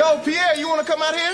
Yo, Pierre, you want to come out here?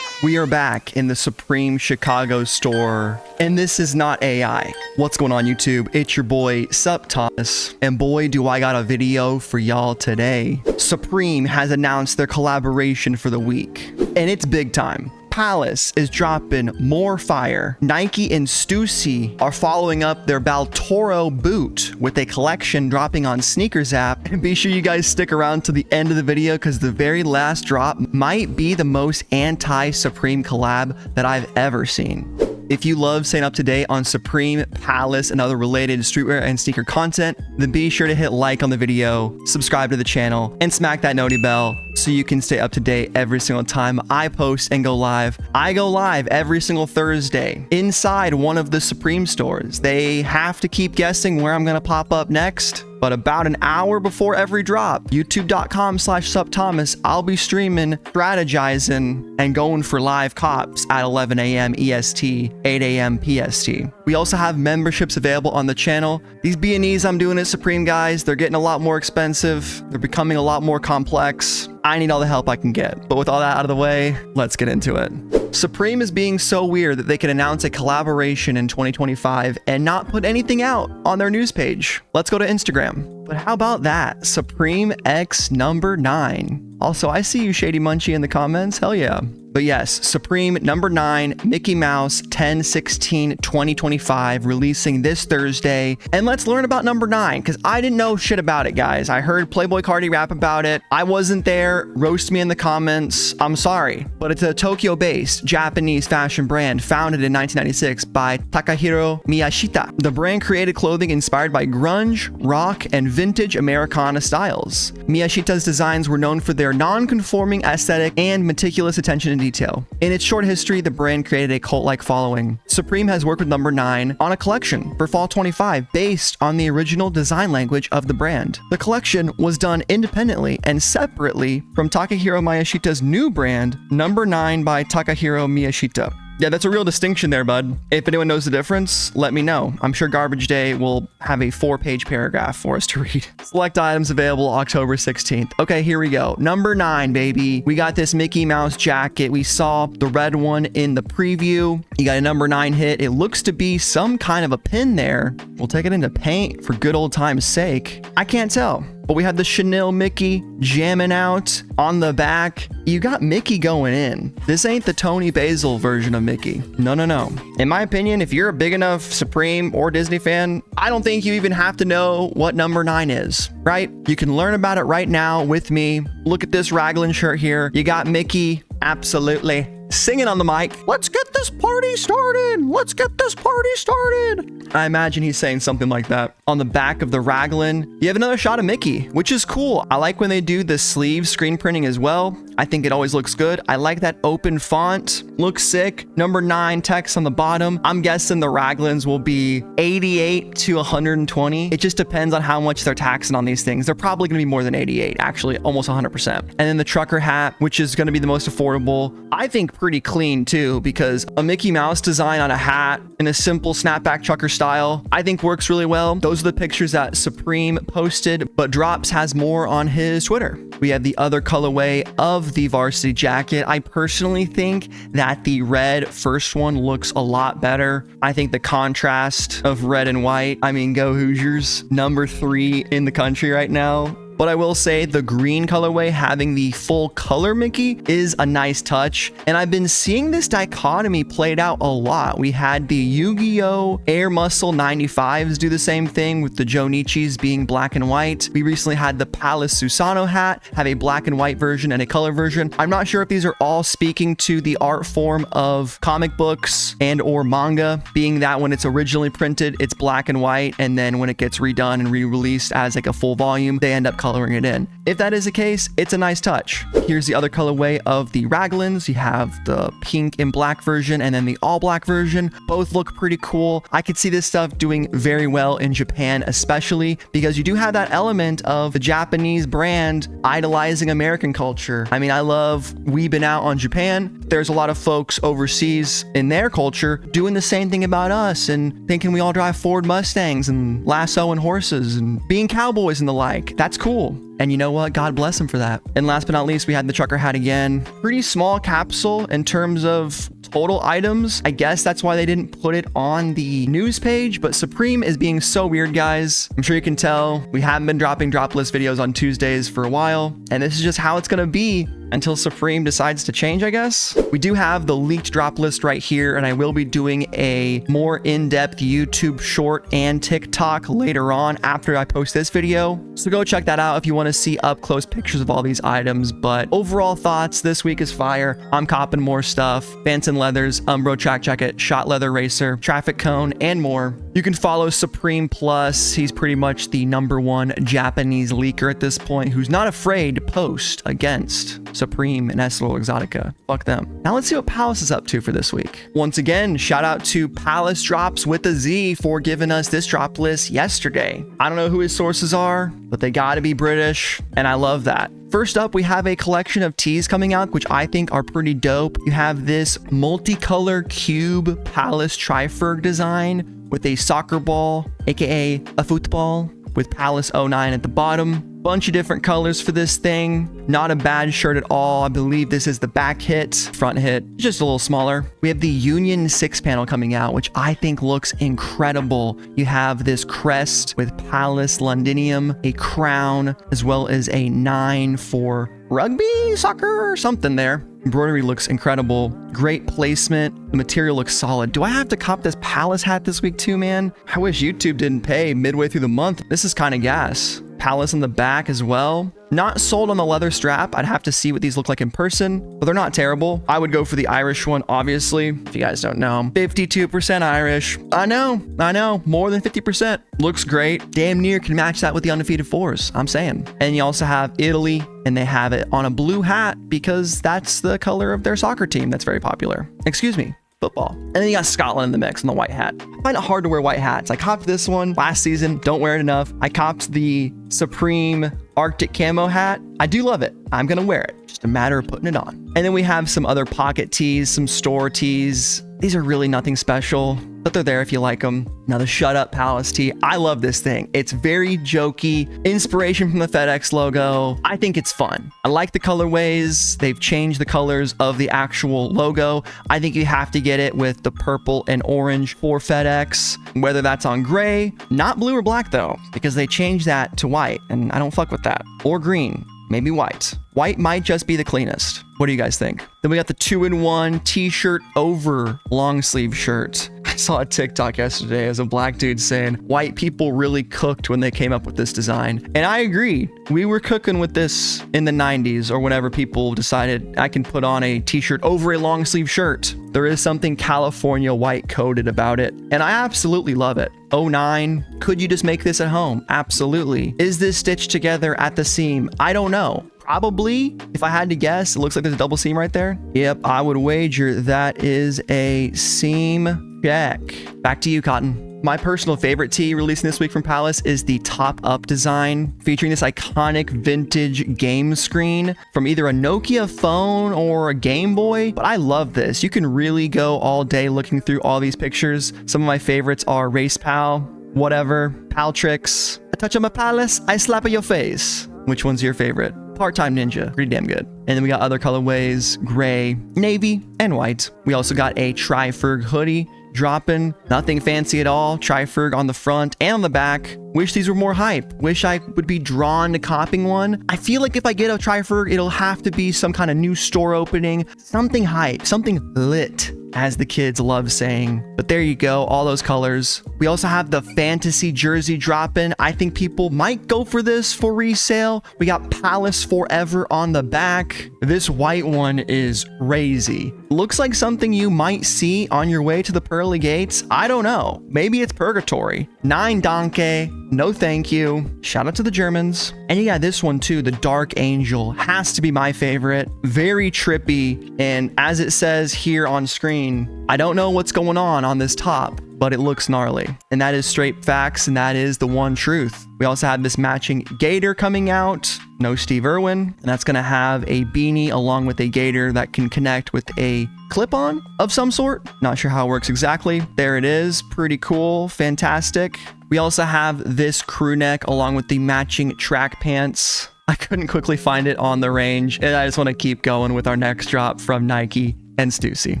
We are back in the Supreme Chicago store, and this is not AI. What's going on, YouTube? It's your boy, SupThomas, and boy, do I got a video for y'all today. Supreme has announced their collaboration for the week, and it's big time. Palace is dropping more fire. Nike and Stussy are following up their Baltoro boot with a collection dropping on Sneakers app. And be sure you guys stick around to the end of the video because the very last drop might be the most anti-Supreme collab that I've ever seen. If you love staying up to date on Supreme, Palace, and other related streetwear and sneaker content, then be sure to hit like on the video, subscribe to the channel, and smack that noti bell so you can stay up to date every single time I post and go live. I go live every single Thursday inside one of the Supreme stores. They have to keep guessing where I'm going to pop up next. But about an hour before every drop, youtube.com/SupThomas, I'll be streaming, strategizing, and going for live cops at 11 a.m. EST, 8 a.m. PST. We also have memberships available on the channel. These B&Es I'm doing at Supreme, guys, they're getting a lot more expensive. They're becoming a lot more complex. I need all the help I can get. But with all that out of the way, let's get into it. Supreme is being so weird that they can announce a collaboration in 2025 and not put anything out on their news page. Let's go to Instagram. But how about that? Supreme X number 9. Also, I see you, Shady Munchie, in the comments. Hell yeah. But yes, Supreme number 9, Mickey Mouse 10/16/2025, releasing this Thursday. And let's learn about number 9, because I didn't know shit about it, guys. I heard Playboy Cardi rap about it. I wasn't there. Roast me in the comments. I'm sorry. But it's a Tokyo-based Japanese fashion brand founded in 1996 by Takahiro Miyashita. The brand created clothing inspired by grunge, rock, and vintage Americana styles. Miyashita's designs were known for their non-conforming aesthetic and meticulous attention to detail. In its short history, the brand created a cult-like following. Supreme has worked with number 9 on a collection for Fall 25 based on the original design language of the brand. The collection was done independently and separately from Takahiro Miyashita's new brand, number 9 by Takahiro Miyashita. Yeah, that's a real distinction there, bud. If anyone knows the difference, let me know. I'm sure Garbage Day will have a 4-page paragraph for us to read. Select items available October 16th. Okay, here we go. Number 9, baby. We got this Mickey Mouse jacket. We saw the red one in the preview. You got a number 9 hit. It looks to be some kind of a pin there. We'll take it into paint for good old time's sake. I can't tell. But we had the Chanel Mickey jamming out on the back. You got Mickey going in. This ain't the Tony Basil version of Mickey. No, no, no. In my opinion, if you're a big enough Supreme or Disney fan, I don't think you even have to know what number 9 is, right? You can learn about it right now with me. Look at this raglan shirt here. You got Mickey, absolutely, singing on the mic. Let's get this party started. Let's get this party started. I imagine he's saying something like that. On the back of the raglan, you have another shot of Mickey, which is cool. I like when they do the sleeve screen printing as well. I think it always looks good. I like that open font. Looks sick. Number 9 text on the bottom. I'm guessing the raglans will be 88 to 120. It just depends on how much they're taxing on these things. They're probably going to be more than 88, actually, almost 100%. And then the trucker hat, which is going to be the most affordable. I think pretty clean too, because a Mickey Mouse design on a hat in a simple snapback trucker style, I think works really well. Those are the pictures that Supreme posted, but Drops has more on his Twitter. We have the other colorway of the varsity jacket. I personally think that the red first one looks a lot better. I think the contrast of red and white, I mean, go Hoosiers, number 3 in the country right now. But I will say the green colorway having the full color Mickey is a nice touch. And I've been seeing this dichotomy played out a lot. We had the Yu-Gi-Oh! Air Muscle 95s do the same thing with the Jonichis being black and white. We recently had the Palace Susano hat have a black and white version and a color version. I'm not sure if these are all speaking to the art form of comic books and or manga, being that when it's originally printed, it's black and white. And then when it gets redone and re-released as like a full volume, they end up coloring it in. If that is the case, it's a nice touch. Here's the other colorway of the raglans. You have the pink and black version and then the all black version. Both look pretty cool. I could see this stuff doing very well in Japan, especially because you do have that element of the Japanese brand idolizing American culture. I mean, I love weebing out on Japan. there's a lot of folks overseas in their culture doing the same thing about us and thinking we all drive Ford Mustangs and lassoing horses and being cowboys and the like. That's cool. And you know what? God bless him for that. And last but not least, we had the trucker hat again. Pretty small capsule in terms of total items. I guess that's why they didn't put it on the news page, but Supreme is being so weird, guys. I'm sure you can tell we haven't been dropping drop list videos on Tuesdays for a while, and this is just how it's gonna be until Supreme decides to change, I guess. We do have the leaked drop list right here, and I will be doing a more in-depth YouTube short and TikTok later on after I post this video. So go check that out if you want to see up-close pictures of all these items. But overall thoughts, this week is fire. I'm copping more stuff. Vans and Leathers, Umbro track jacket, shot leather racer, traffic cone, and more. You can follow Supreme Plus. He's pretty much the #1 Japanese leaker at this point who's not afraid to post against Supreme and Essilor Exotica. Fuck them. Now let's see what Palace is up to for this week. Once again, shout out to Palace Drops with a Z for giving us this drop list yesterday. I don't know who his sources are, but they gotta be British, and I love that. First up, we have a collection of tees coming out, which I think are pretty dope. You have this multicolor cube Palace Triferg design with a soccer ball, aka a football, with Palace 09 at the bottom. Bunch of different colors for this thing. Not a bad shirt at all. I believe this is the back hit, front hit, just a little smaller. We have the Union 6 panel coming out, which I think looks incredible. You have this crest with Palace Londinium, a crown, as well as a 9 for rugby, soccer, or something there. Embroidery looks incredible. Great placement. The material looks solid. Do I have to cop this Palace hat this week too, man? I wish YouTube didn't pay midway through the month. This is kind of gas. Palace in the back as well. Not sold on the leather strap. I'd have to see what these look like in person, but they're not terrible. I would go for the Irish one, obviously. If you guys don't know, 52% Irish. I know, more than 50%. Looks great. Damn near can match that with the undefeated fours, I'm saying. And you also have Italy, and they have it on a blue hat because that's the color of their soccer team that's very popular. Excuse me. Football. And then you got Scotland in the mix on the white hat. I find it hard to wear white hats. I copped this one last season, don't wear it enough. I copped the Supreme Arctic camo hat. I do love it. I'm gonna wear it. Just a matter of putting it on. And then we have some other pocket tees, some store tees. These are really nothing special, but they're there if you like them. Now the Shut Up Palace tee. I love this thing. It's very jokey. Inspiration from the FedEx logo. I think it's fun. I like the colorways. They've changed the colors of the actual logo. I think you have to get it with the purple and orange for FedEx, whether that's on gray, not blue or black though, because they changed that to white and I don't fuck with that. Or green. Maybe white. White might just be the cleanest. What do you guys think? Then we got the 2-in-1 t-shirt over long sleeve shirt. I saw a TikTok yesterday as a black dude saying white people really cooked when they came up with this design. And I agree. We were cooking with this in the 90s or whenever people decided I can put on a t-shirt over a long sleeve shirt. There is something California white coded about it. And I absolutely love it. 09. Could you just make this at home? Absolutely. Is this stitched together at the seam? I don't know. Probably, if I had to guess, it looks like there's a double seam right there. Yep, I would wager that is a seam check. Back to you, Cotton. My personal favorite tee releasing this week from Palace is the Top Up design, featuring this iconic vintage game screen from either a Nokia phone or a Game Boy. But I love this. You can really go all day looking through all these pictures. Some of my favorites are Race Pal, Whatever, Pal Tricks, A Touch of My Palace, I Slap at Your Face. Which one's your favorite? Part-Time Ninja, pretty damn good. And then we got other colorways, gray, navy, and white. We also got a Triferg hoodie dropping. Nothing fancy at all. Triferg on the front and on the back. Wish these were more hype. Wish I would be drawn to copying one. I feel like if I get a Triferg, it'll have to be some kind of new store opening. Something hype, something lit, as the kids love saying. But there you go, all those colors. We also have the fantasy jersey dropping. I think people might go for this for resale. We got Palace Forever on the back. This white one is crazy. Looks like something you might see on your way to the pearly gates. I don't know. Maybe it's purgatory. 9 Danke. No thank you. Shout out to the Germans. And you got this one too, the Dark Angel. Has to be my favorite. Very trippy. And as it says here on screen, I don't know what's going on this top, but it looks gnarly. And that is straight facts, and that is the one truth. We also have this matching gaiter coming out. No Steve Irwin, and that's going to have a beanie along with a gaiter that can connect with a clip-on of some sort. Not sure how it works exactly. There it is. Pretty cool. Fantastic. We also have this crew neck along with the matching track pants. I couldn't quickly find it on the range, and I just want to keep going with our next drop from Nike and Stussy.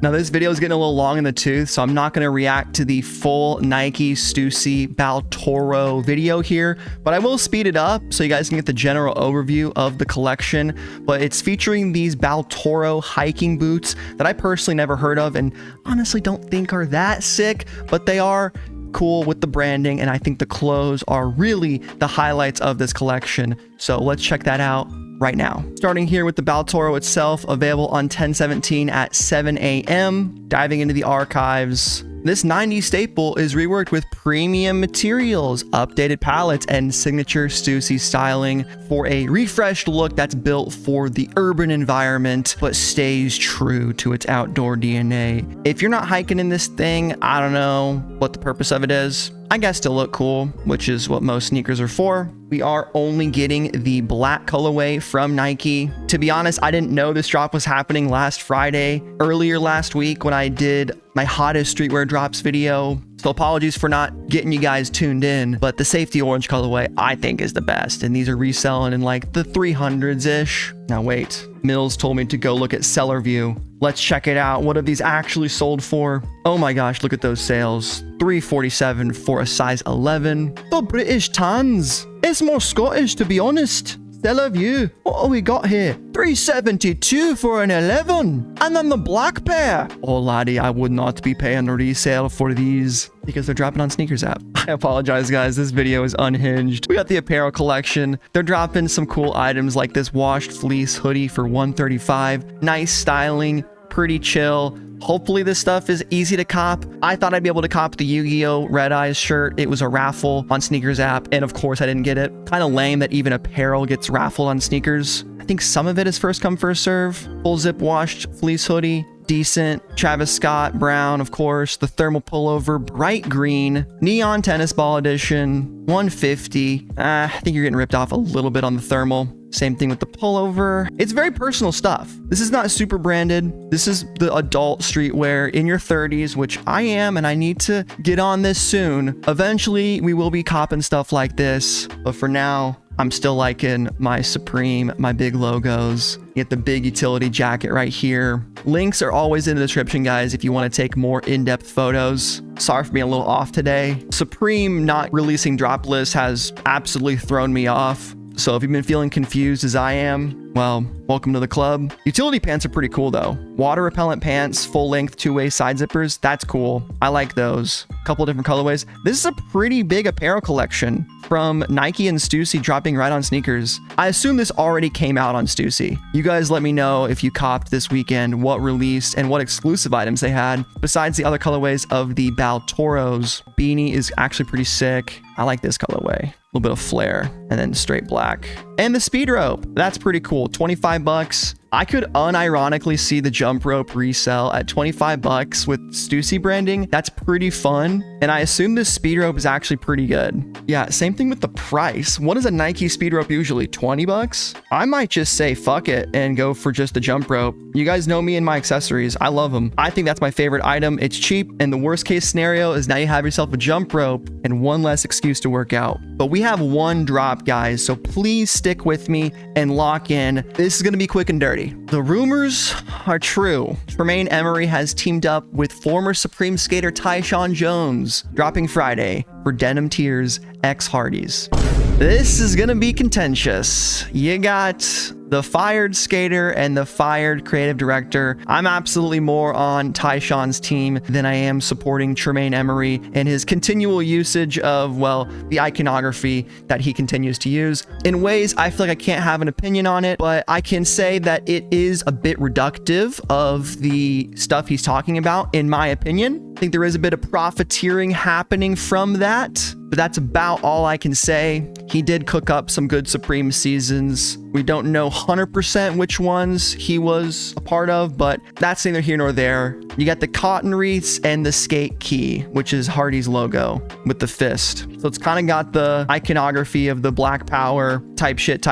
Now this video is getting a little long in the tooth, so I'm not going to react to the full Nike Stussy Baltoro video here, but I will speed it up so you guys can get the general overview of the collection. But it's featuring these Baltoro hiking boots that I personally never heard of and honestly don't think are that sick, but they are cool with the branding, and I think the clothes are really the highlights of this collection. So let's check that out right now. Starting here with the Baltoro itself, available on 10/17 at 7 a.m. Diving into the archives. This 90s staple is reworked with premium materials, updated palettes, and signature Stussy styling for a refreshed look that's built for the urban environment, but stays true to its outdoor DNA. If you're not hiking in this thing, I don't know what the purpose of it is. I guess to look cool, which is what most sneakers are for. We are only getting the black colorway from Nike. To be honest, I didn't know this drop was happening last Friday, earlier last week when I did my hottest streetwear drops video. So apologies for not getting you guys tuned in, but the safety orange colorway I think is the best. And these are reselling in like the 300s-ish. Now wait, Mills told me to go look at Seller View. Let's check it out. What have these actually sold for? Oh my gosh, look at those sales. $347 for a size 11. The British tans. It's more Scottish, to be honest. Seller View. What have we got here? $372 for an 11. And then the black pair. Oh laddie, I would not be paying a resale for these because they're dropping on Sneakers app. I apologize guys, this video is unhinged. We got the apparel collection. They're dropping some cool items like this washed fleece hoodie for $135. Nice styling, pretty chill. Hopefully this stuff is easy to cop. I thought I'd be able to cop the Yu-Gi-Oh! Red Eyes shirt. It was a raffle on Sneakers app, and of course I didn't get it. Kind of lame that even apparel gets raffled on Sneakers. I think some of it is first come, first serve. Full zip washed fleece hoodie. Decent. Travis Scott brown, of course. The thermal pullover, bright green. Neon tennis ball edition, $150. I think you're getting ripped off a little bit on the thermal. Same thing with the pullover. It's very personal stuff. This is not super branded. This is the adult streetwear in your 30s, which I am, and I need to get on this soon. Eventually, we will be copping stuff like this, but for now, I'm still liking my Supreme, my big logos. You get the big utility jacket right here. Links are always in the description, guys, if you want to take more in-depth photos. Sorry for being a little off today. Supreme not releasing drop lists has absolutely thrown me off. So if you've been feeling confused as I am, well, welcome to the club. Utility pants are pretty cool though. Water repellent pants, full length, two-way side zippers. That's cool. I like those. A couple of different colorways. This is a pretty big apparel collection from Nike and Stussy dropping right on Sneakers. I assume this already came out on Stussy. You guys let me know if you copped this weekend, what released and what exclusive items they had. Besides the other colorways of the Baltoros, beanie is actually pretty sick. I like this colorway. A little bit of flare and then straight black. And the speed rope, that's pretty cool. 25 bucks. I could unironically see the jump rope resell at 25 bucks with Stussy branding. That's pretty fun. And I assume this speed rope is actually pretty good. Yeah, same thing with the price. What is a Nike speed rope usually? 20 bucks? I might just say fuck it and go for just the jump rope. You guys know me and my accessories. I love them. I think that's my favorite item. It's cheap. And the worst case scenario is now you have yourself a jump rope and one less excuse to work out. But we have one drop, guys. So please stick with me and lock in. This is going to be quick and dirty. The rumors are true. Tremaine Emory has teamed up with former Supreme skater Tyshawn Jones, dropping Friday for Denim Tears Hardies. This is gonna be contentious. You got the fired skater and the fired creative director. I'm absolutely more on Tyshawn's team than I am supporting Tremaine Emory and his continual usage of, well, the iconography that he continues to use. In ways, I feel like I can't have an opinion on it, but I can say that it is a bit reductive of the stuff he's talking about, in my opinion. I think there is a bit of profiteering happening from that, but that's about all I can say. He did cook up some good Supreme seasons. We don't know 100% which ones he was a part of, but that's neither here nor there. You got the cotton wreaths and the skate key, which is Hardy's logo with the fist. So it's kind of got the iconography of the Black Power type shit.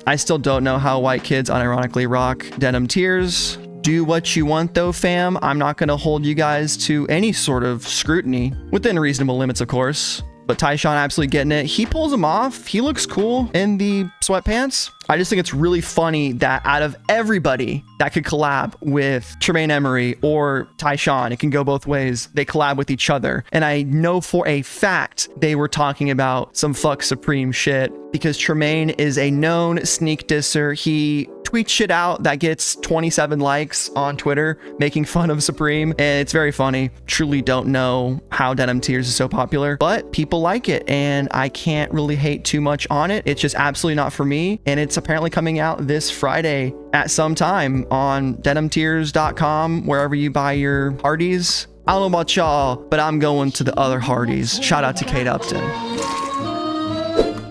I still don't know how white kids unironically rock Denim Tears. Do what you want though, fam. I'm not going to hold you guys to any sort of scrutiny, within reasonable limits, of course. But Tyshawn absolutely getting it. He pulls them off. He looks cool in the sweatpants. I just think it's really funny that out of everybody that could collab with Tremaine Emory or Tyshawn, it can go both ways. They collab with each other. And I know for a fact they were talking about some fuck Supreme shit because Tremaine is a known sneak disser. He tweets shit out that gets 27 likes on Twitter making fun of Supreme, and it's very funny. Truly don't know how Denim Tears is so popular, but people like it, and I can't really hate too much on it. It's just absolutely not for me, and it's apparently coming out this Friday at some time on denimtears.com, wherever you buy your Hardies. I don't know about y'all, but I'm going to the other Hardies. Shout out to Kate Upton.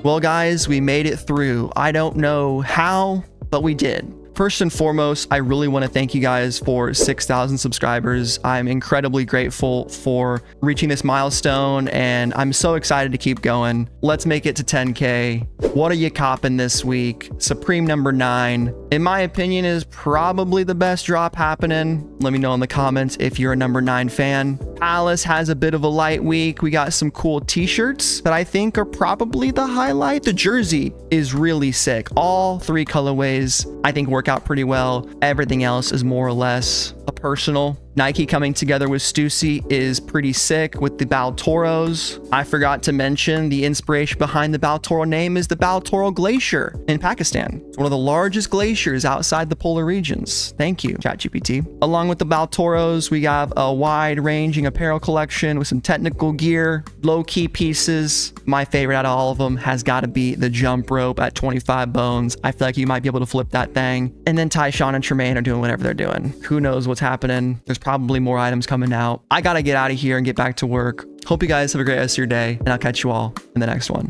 Well, guys, we made it through. I don't know how, but we did. First and foremost, I really want to thank you guys for 6,000 subscribers. I'm incredibly grateful for reaching this milestone, and I'm so excited to keep going. Let's make it to 10K. What are you copping this week? Supreme number 9, in my opinion, is probably the best drop happening. Let me know in the comments if you're a number 9 fan. Alice has a bit of a light week. We got some cool t-shirts that I think are probably the highlight. The jersey is really sick. All 3 colorways I think work out pretty well. Everything else is more or less a personal. Nike coming together with Stussy is pretty sick with the Baltoros. I forgot to mention the inspiration behind the Baltoro name is the Baltoro Glacier in Pakistan. It's one of the largest glaciers outside the polar regions. Thank you, ChatGPT. Along with the Baltoros, we have a wide-ranging apparel collection with some technical gear, low-key pieces. My favorite out of all of them has got to be the jump rope at 25 bones. I feel like you might be able to flip that thing. And then Tyshawn and Tremaine are doing whatever they're doing. Who knows what's happening? There's probably more items coming out. I gotta get out of here and get back to work. Hope you guys have a great rest of your day, and I'll catch you all in the next one.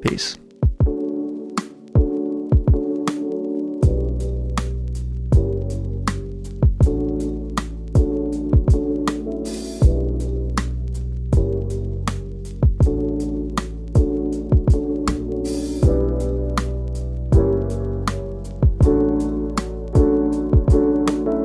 Peace.